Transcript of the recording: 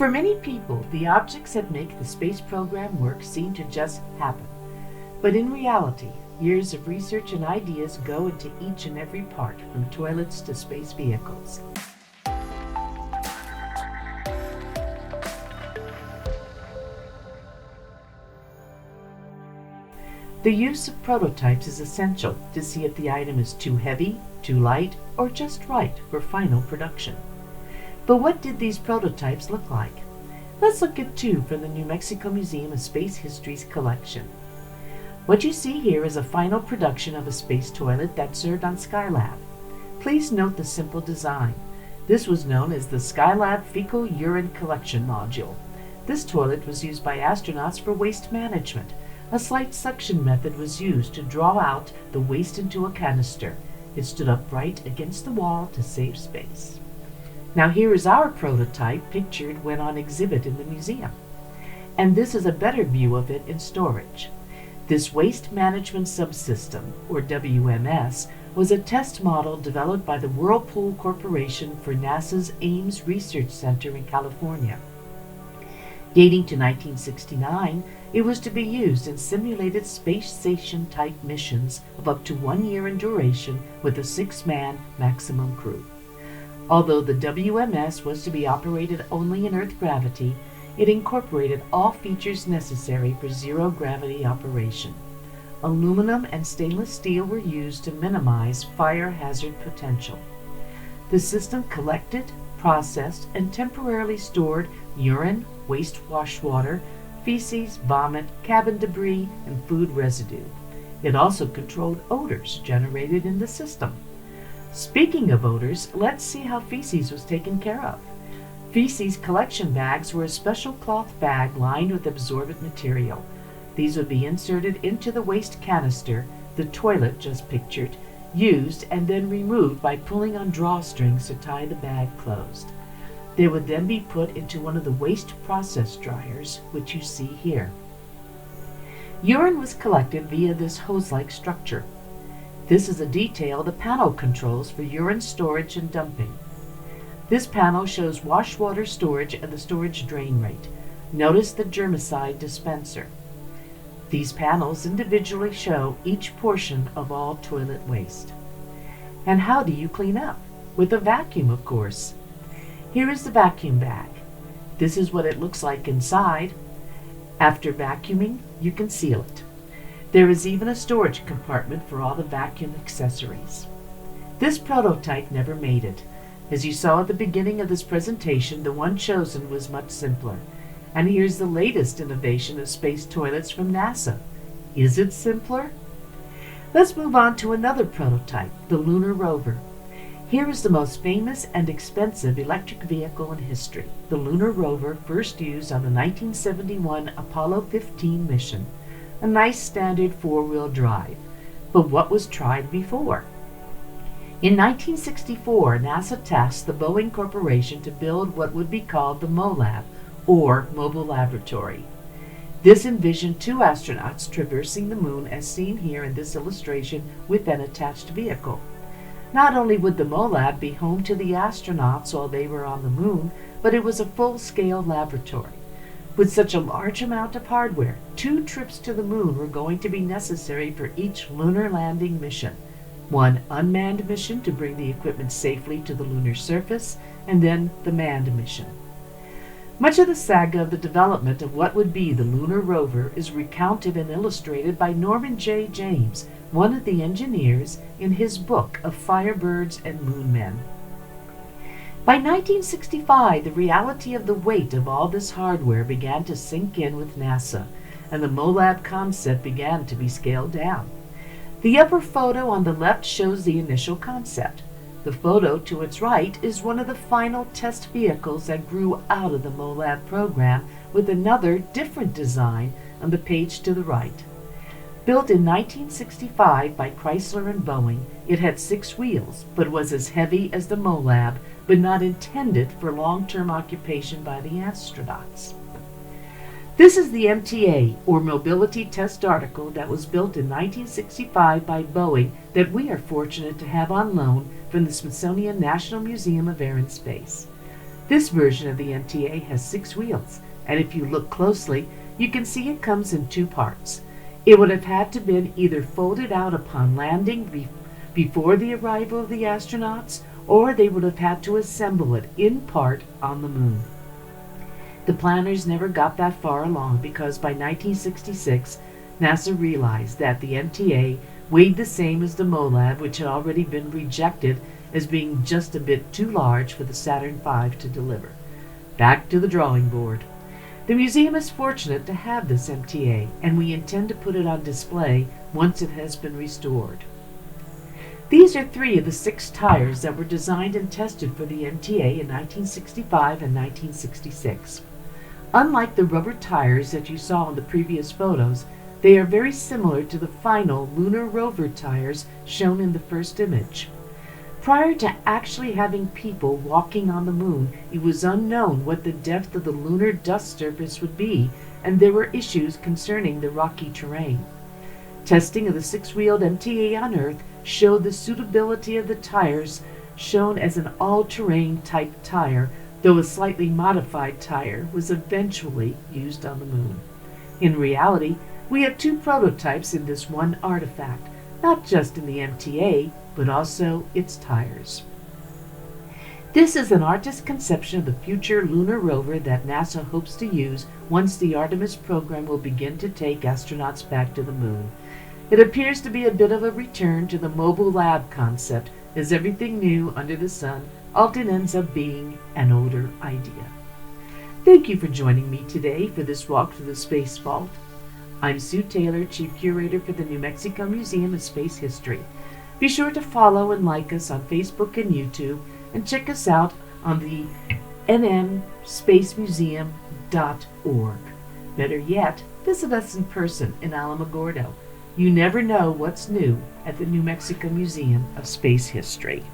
For many people, the objects that make the space program work seem to just happen. But in reality, years of research and ideas go into each and every part, from toilets to space vehicles. The use of prototypes is essential to see if the item is too heavy, too light, or just right for final production. But what did these prototypes look like? Let's look at two from the New Mexico Museum of Space History's collection. What you see here is a final production of a space toilet that served on Skylab. Please note the simple design. This was known as the Skylab Fecal Urine Collection Module. This toilet was used by astronauts for waste management. A slight suction method was used to draw out the waste into a canister. It stood upright against the wall to save space. Now here is our prototype pictured when on exhibit in the museum. And this is a better view of it in storage. This Waste Management Subsystem, or WMS, was a test model developed by the Whirlpool Corporation for NASA's Ames Research Center in California. Dating to 1969, it was to be used in simulated space station-type missions of up to 1 year in duration with a 6-man maximum crew. Although the WMS was to be operated only in Earth gravity, it incorporated all features necessary for zero-gravity operation. Aluminum and stainless steel were used to minimize fire hazard potential. The system collected, processed, and temporarily stored urine, waste wash water, feces, vomit, cabin debris, and food residue. It also controlled odors generated in the system. Speaking of odors, let's see how feces was taken care of. Feces collection bags were a special cloth bag lined with absorbent material. These would be inserted into the waste canister, the toilet just pictured, used and then removed by pulling on drawstrings to tie the bag closed. They would then be put into one of the waste process dryers, which you see here. Urine was collected via this hose-like structure. This is a detail the panel controls for urine storage and dumping. This panel shows wash water storage and the storage drain rate. Notice the germicide dispenser. These panels individually show each portion of all toilet waste. And how do you clean up? With a vacuum, of course. Here is the vacuum bag. This is what it looks like inside. After vacuuming, you can seal it. There is even a storage compartment for all the vacuum accessories. This prototype never made it. As you saw at the beginning of this presentation, the one chosen was much simpler. And here's the latest innovation of space toilets from NASA. Is it simpler? Let's move on to another prototype, the Lunar Rover. Here is the most famous and expensive electric vehicle in history. The Lunar Rover, first used on the 1971 Apollo 15 mission. A nice standard four-wheel drive. But what was tried before? In 1964, NASA tasked the Boeing Corporation to build what would be called the MOLAB, or Mobile Laboratory. This envisioned 2 astronauts traversing the moon as seen here in this illustration with an attached vehicle. Not only would the MOLAB be home to the astronauts while they were on the moon, but it was a full-scale laboratory. With such a large amount of hardware, 2 trips to the moon were going to be necessary for each lunar landing mission. One unmanned mission to bring the equipment safely to the lunar surface, and then the manned mission. Much of the saga of the development of what would be the Lunar Rover is recounted and illustrated by Norman J. James, one of the engineers, in his book of Firebirds and Moonmen. By 1965, the reality of the weight of all this hardware began to sink in with NASA, and the MOLAB concept began to be scaled down. The upper photo on the left shows the initial concept. The photo to its right is one of the final test vehicles that grew out of the MOLAB program, with another different design on the page to the right. Built in 1965 by Chrysler and Boeing, it had 6 wheels, but was as heavy as the MOLAB, but not intended for long-term occupation by the astronauts. This is the MTA, or Mobility Test Article, that was built in 1965 by Boeing that we are fortunate to have on loan from the Smithsonian National Museum of Air and Space. This version of the MTA has 6 wheels, and if you look closely, you can see it comes in 2 parts. It would have had to been either folded out upon landing before the arrival of the astronauts, or they would have had to assemble it in part on the moon. The planners never got that far along because by 1966, NASA realized that the MTA weighed the same as the MOLAB, which had already been rejected as being just a bit too large for the Saturn V to deliver. Back to the drawing board. The museum is fortunate to have this MTA, and we intend to put it on display once it has been restored. These are 3 of the 6 tires that were designed and tested for the MTA in 1965 and 1966. Unlike the rubber tires that you saw in the previous photos, they are very similar to the final lunar rover tires shown in the first image. Prior to actually having people walking on the moon, it was unknown what the depth of the lunar dust surface would be, and there were issues concerning the rocky terrain. Testing of the 6-wheeled MTA on Earth showed the suitability of the tires, shown as an all-terrain type tire, though a slightly modified tire was eventually used on the moon. In reality, we have 2 prototypes in this one artifact, not just in the MTA, but also its tires. This is an artist's conception of the future lunar rover that NASA hopes to use once the Artemis program will begin to take astronauts back to the moon. It appears to be a bit of a return to the mobile lab concept, as everything new under the sun often ends up being an older idea. Thank you for joining me today for this walk through the Space Vault. I'm Sue Taylor, Chief Curator for the New Mexico Museum of Space History. Be sure to follow and like us on Facebook and YouTube, and check us out on the nmspacemuseum.org. Better yet, visit us in person in Alamogordo. You never know what's new at the New Mexico Museum of Space History.